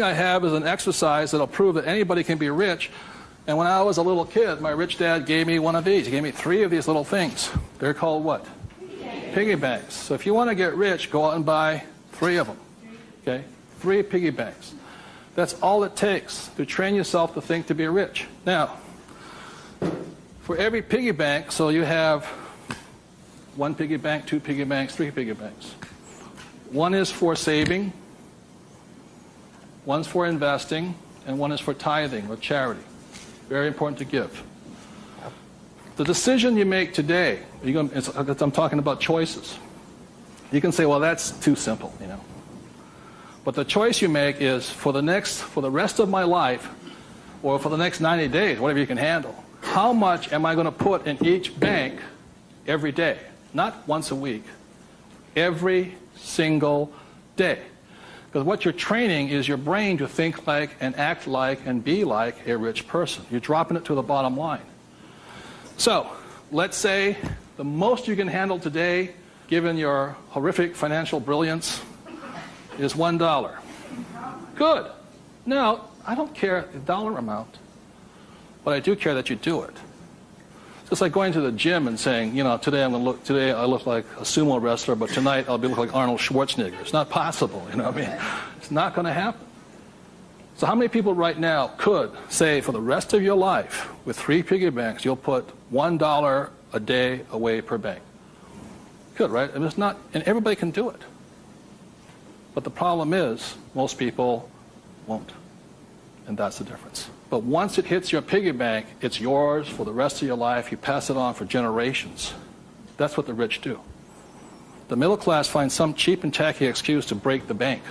I have is an exercise that'll prove that anybody can be rich. And when I was a little kid, my rich dad gave me one of these. He gave me 3 of these little things. They're called what? Piggy banks. So if you want to get rich, go out and buy 3 of them. Okay? 3 piggy banks. That's all it takes to train yourself to think to be rich. Now, for every piggy bank, so you have 1 piggy bank, 2 piggy banks, 3 piggy banks. 1 is for saving, 1's for investing, and 1 is for tithing or charity. Very important to give. The decision you make today, I'm talking about choices. You can say, well, that's too simple, you know. But the choice you make is for the rest of my life, or for the next 90 days, whatever you can handle, how much am I going to put in each bank every day? Not once a week, every single day. Because what you're training is your brain to think like and act like and be like a rich person. You're dropping it to the bottom line. So, let's say the most you can handle today, given your horrific financial brilliance, is $1. Good. Now, I don't care the dollar amount, but I do care that you do it. It's just like going to the gym and saying, you know, today I look like a sumo wrestler, but tonight I'll look like Arnold Schwarzenegger. It's not possible, you know what I mean? It's not going to happen. So how many people right now could say for the rest of your life, with 3 piggy banks, you'll put $1 a day away per bank? Good, right? And it's not, and everybody can do it. But the problem is, most people won't. And that's the difference. But once it hits your piggy bank, it's yours for the rest of your life. You pass it on for generations. That's what the rich do. The middle class finds some cheap and tacky excuse to break the bank.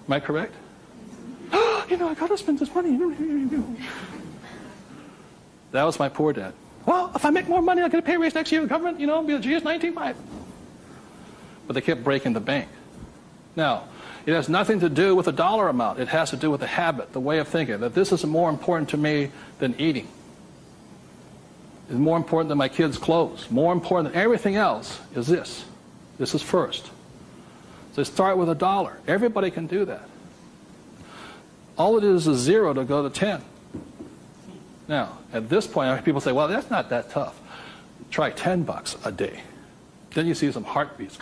Am I correct? You know, I got to spend this money. That was my poor dad. Well, if I make more money, I'll get a pay raise next year. The government, you know, be the GS 19.5. But they kept breaking the bank. Now, it has nothing to do with the dollar amount. It has to do with the habit, the way of thinking, that this is more important to me than eating. It's more important than my kids' clothes. More important than everything else is this. This is first. So start with $1. Everybody can do that. All it is 0 to go to 10. Now, at this point, people say, well, that's not that tough. Try $10 a day. Then you see some heartbeats.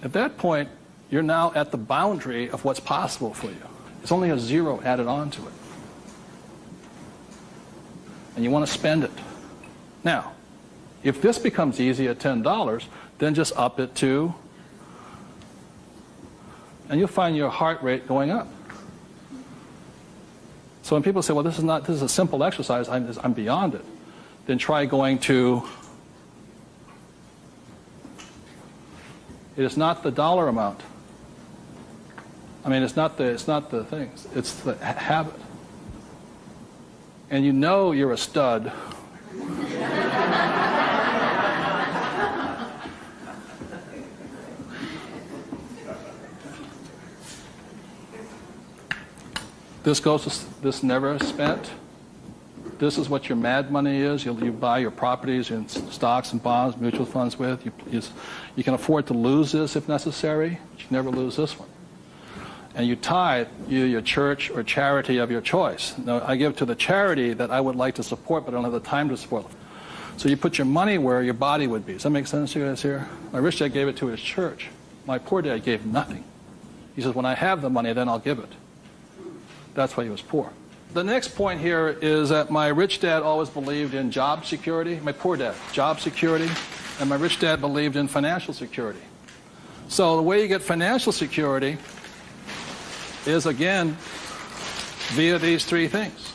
At that point, you're now at the boundary of what's possible for you. It's only a 0 added on to it. And you want to spend it. Now, if this becomes easy at $10, then just up it to, and you'll find your heart rate going up. So when people say, well, this is a simple exercise, I'm beyond it, then try going to, it is not the dollar amount. I mean, it's not the things. It's the habit. And you know you're a stud. This never spent. This is what your mad money is. You buy your properties and stocks and bonds, mutual funds with. You can afford to lose this if necessary, but you never lose this one. And you tithe your church or charity of your choice. Now, I give to the charity that I would like to support, but I don't have the time to support. So you put your money where your body would be. Does that make sense to you guys here? My rich dad gave it to his church. My poor dad gave nothing. He says, when I have the money, then I'll give it. That's why he was poor. The next point here is that my rich dad always believed in job security. My poor dad, job security. And my rich dad believed in financial security. So the way you get financial security is, again, via these 3 things.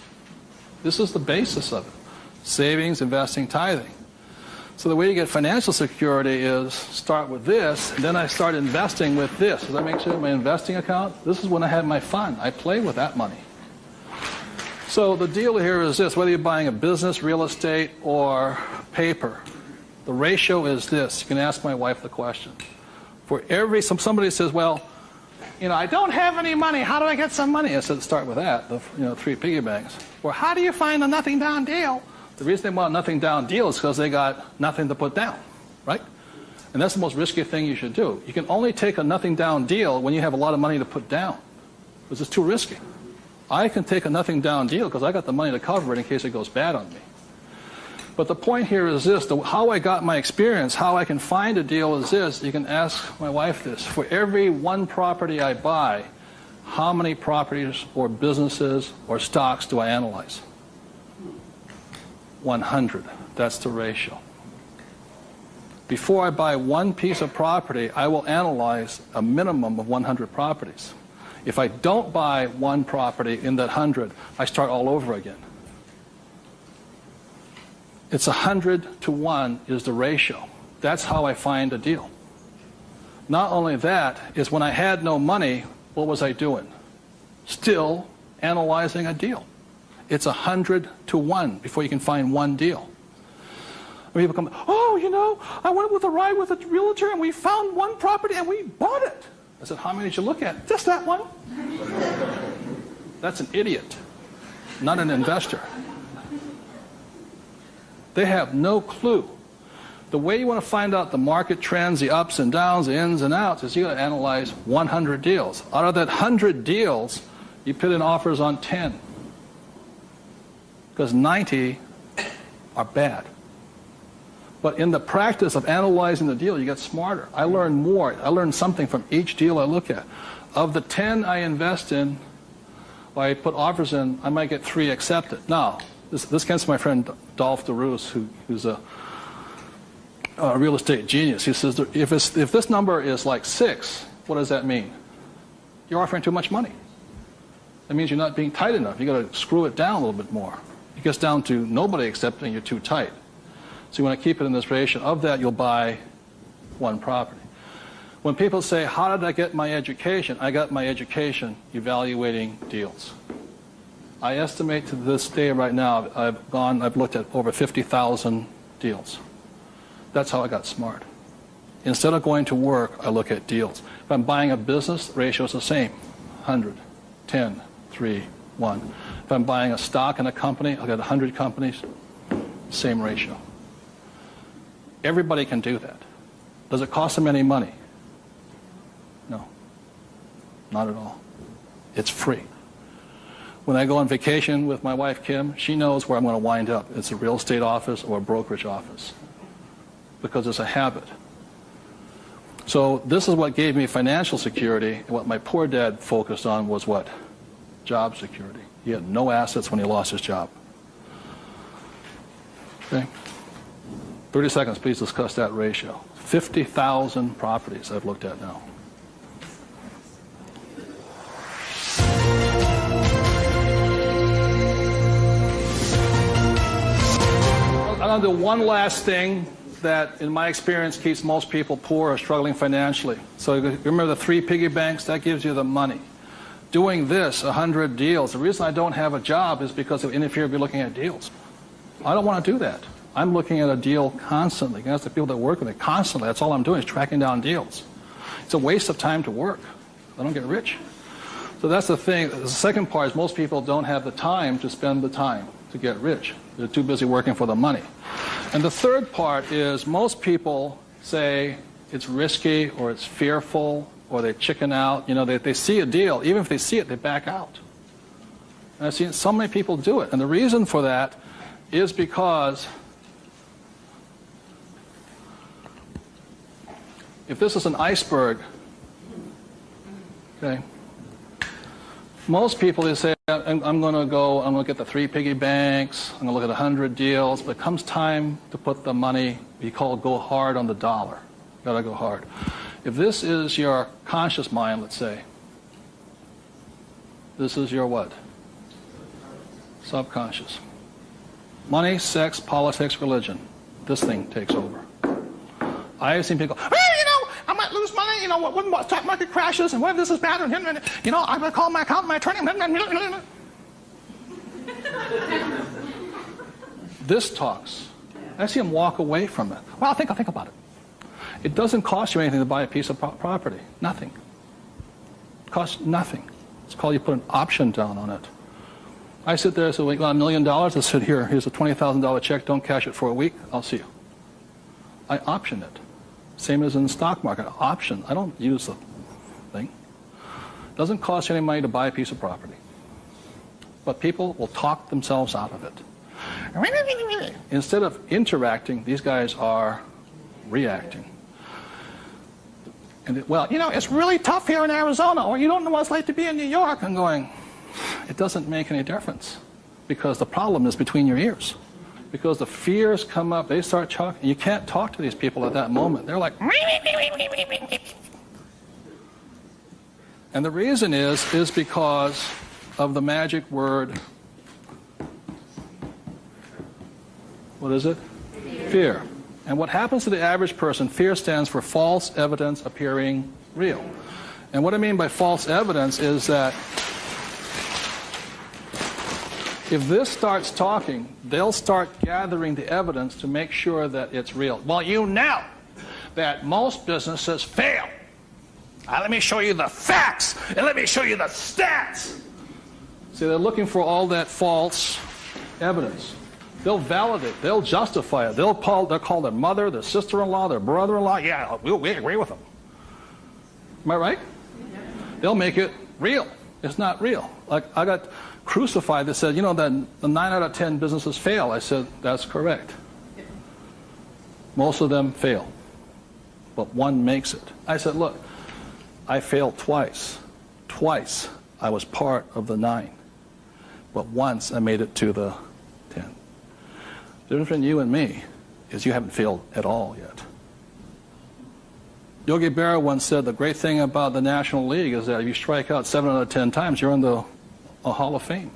This is the basis of it. Savings, investing, tithing. So the way you get financial security is start with this, and then I start investing with this. Does that make sense? My investing account, this is when I have my fun. I play with that money. So the deal here is this, whether you're buying a business, real estate, or paper, the ratio is this. You can ask my wife the question. For every, somebody says, well, you know, I don't have any money. How do I get some money? I said, start with that, the 3 piggy banks. Or how do you find a nothing down deal? The reason they want a nothing down deal is because they got nothing to put down, right? And that's the most risky thing you should do. You can only take a nothing down deal when you have a lot of money to put down. because it's too risky. I can take a nothing down deal because I got the money to cover it in case it goes bad on me. But the point here is this, how I got my experience, how I can find a deal is this. You can ask my wife this. For every one property I buy, how many properties or businesses or stocks do I analyze? 100. That's the ratio. Before I buy one piece of property, I will analyze a minimum of 100 properties. If I don't buy one property in that 100, I start all over again. It's 100 to 1 is the ratio. That's how I find a deal. Not only that, is when I had no money, what was I doing? Still analyzing a deal. It's 100 to 1 before you can find one deal. When people come, oh, you know, I went with a ride with a realtor and we found one property and we bought it. I said, how many did you look at? Just that one. That's an idiot, not an investor. They have no clue. The way you want to find out the market trends, the ups and downs, the ins and outs, is you got to analyze 100 deals. Out of that 100 deals, you put in offers on 10. Because 90 are bad. But in the practice of analyzing the deal, you get smarter. I learn more. I learn something from each deal I look at. Of the 10 I invest in, or I put offers in, I might get 3 accepted. Now, this comes from my friend Dolph DeRoos, who's a real estate genius. He says, if this number is like 6, what does that mean? You're offering too much money. That means you're not being tight enough. You've got to screw it down a little bit more. It gets down to nobody accepting you're too tight. So you want to keep it in this ratio. Of that, you'll buy one property. When people say, how did I get my education? I got my education evaluating deals. I estimate to this day right now, I've looked at over 50,000 deals. That's how I got smart. Instead of going to work, I look at deals. If I'm buying a business, the ratio is the same. 100, 10, 3, 1. If I'm buying a stock in a company, I've got 100 companies, same ratio. Everybody can do that. Does it cost them any money? No, not at all. It's free. When I go on vacation with my wife, Kim, she knows where I'm going to wind up. It's a real estate office or a brokerage office because it's a habit. So this is what gave me financial security, and what my poor dad focused on was what? Job security. He had no assets when he lost his job. Okay? 30 seconds, please discuss that ratio. 50,000 properties I've looked at now. I'll do one last thing that, in my experience, keeps most people poor or struggling financially. So you remember the 3 piggy banks? That gives you the money. Doing this, 100 deals. The reason I don't have a job is because it would interfere with looking at deals. I don't want to do that. I'm looking at a deal constantly. That's the people that work with me constantly. That's all I'm doing is tracking down deals. It's a waste of time to work. I don't get rich. So that's the thing. The second part is most people don't have the time to spend the time to get rich. They're too busy working for the money. And the third part is most people say it's risky or it's fearful or they chicken out. You know, they see a deal. Even if they see it, they back out. And I've seen so many people do it. And the reason for that is because if this is an iceberg, okay, most people, they say, I'm going to get the 3 piggy banks, I'm going to look at 100 deals, but it comes time to put the money, we call go hard on the dollar. Got to go hard. If this is your conscious mind, let's say, this is your what? Subconscious. Money, sex, politics, religion. This thing takes over. I have seen people go, hey, you know, I might lose money, you know, when the stock market crashes, and what if this is bad, and you know, I'm going to call my accountant, my attorney. This talks. I see them walk away from it. Well, I'll think about it. It doesn't cost you anything to buy a piece of property. Nothing. It costs nothing. It's called you put an option down on it. I sit there and say, well, you got $1 million? I said, here's a $20,000 check. Don't cash it for a week. I'll see you. I option it. Same as in the stock market. Option. I don't use the thing. It doesn't cost you any money to buy a piece of property. But people will talk themselves out of it. Instead of interacting, these guys are reacting. And well, you know, it's really tough here in Arizona, or you don't know what it's like to be in New York. I'm going, it doesn't make any difference, because the problem is between your ears. Because the fears come up, they start talking. You can't talk to these people at that moment. They're like, and the reason is because of the magic word. What is it? Fear. And what happens to the average person, fear stands for false evidence appearing real. And what I mean by false evidence is that if this starts talking, they'll start gathering the evidence to make sure that it's real. Well, you know that most businesses fail. Let me show you the facts, and let me show you the stats. See, they're looking for all that false evidence. They'll validate, they'll justify it. They'll call their mother, their sister-in-law, their brother-in-law. Yeah, we agree with them. Am I right? They'll make it real. It's not real. Like, I got crucified that said, you know, that the 9 out of 10 businesses fail. I said, that's correct. Most of them fail, but one makes it. I said, look, I failed twice. Twice I was part of the 9, but once I made it to the 10. The difference between you and me is you haven't failed at all yet. Yogi Berra once said the great thing about the National League is that if you strike out 7 out of 10 times, you're in the Hall of Fame.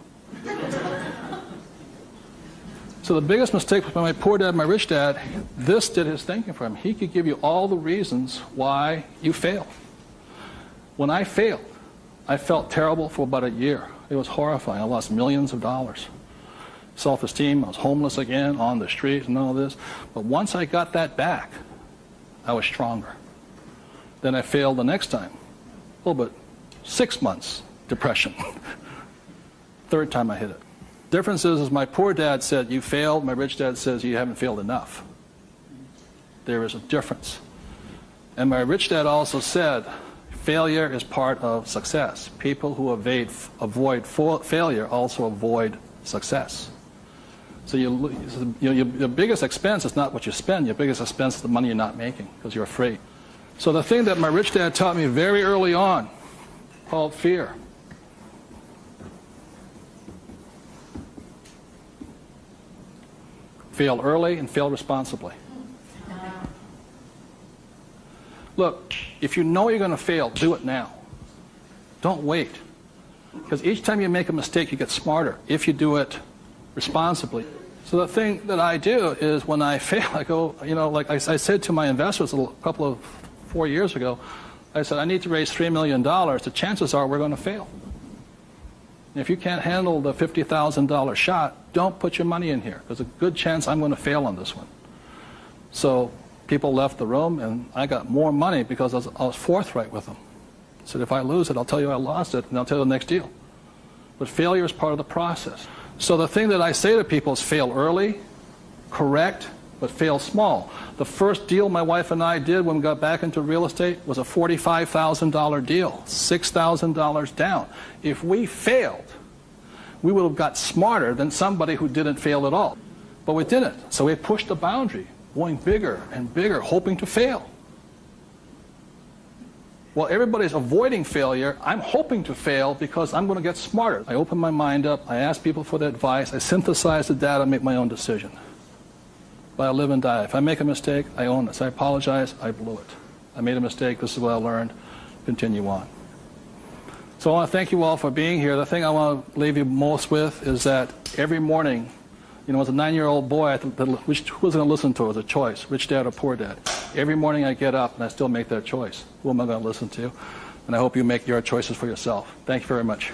So the biggest mistake was by my poor dad, my rich dad. This did his thinking for him. He could give you all the reasons why you failed. When I failed, I felt terrible for about a year. It was horrifying. I lost millions of dollars. Self-esteem, I was homeless again, on the street and all this. But once I got that back, I was stronger. Then I failed the next time. Oh, but 6 months, depression. Third time I hit it. Difference is my poor dad said, you failed. My rich dad says, you haven't failed enough. There is a difference. And my rich dad also said, failure is part of success. People who avoid failure also avoid success. So your biggest expense is not what you spend. Your biggest expense is the money you're not making because you're afraid. So the thing that my rich dad taught me very early on, called fear. Fail early and fail responsibly. Look, if you know you're going to fail, do it now. Don't wait. Because each time you make a mistake, you get smarter if you do it responsibly. So the thing that I do is when I fail, I go, you know, like I said to my investors a couple of 4 years ago, I said, I need to raise $3 million. The chances are we're going to fail. And if you can't handle the $50,000 shot, don't put your money in here. There's a good chance I'm going to fail on this one. So people left the room, and I got more money because I was forthright with them. I said, if I lose it, I'll tell you I lost it, and I'll tell you the next deal. But failure is part of the process. So the thing that I say to people is fail early, correct, but fail small. The first deal my wife and I did when we got back into real estate was a $45,000 deal, $6,000 down. If we failed, we would have got smarter than somebody who didn't fail at all. But we didn't. So we pushed the boundary, going bigger and bigger, hoping to fail. Well, everybody's avoiding failure. I'm hoping to fail because I'm going to get smarter. I open my mind up. I ask people for their advice. I synthesize the data and make my own decision. But I live and die. If I make a mistake, I own this. I apologize. I blew it. I made a mistake. This is what I learned. Continue on. So I want to thank you all for being here. The thing I want to leave you most with is that every morning, you know, as a 9-year-old boy, who was going to listen to? It was a choice, rich dad or poor dad. Every morning I get up and I still make that choice. Who am I going to listen to? And I hope you make your choices for yourself. Thank you very much.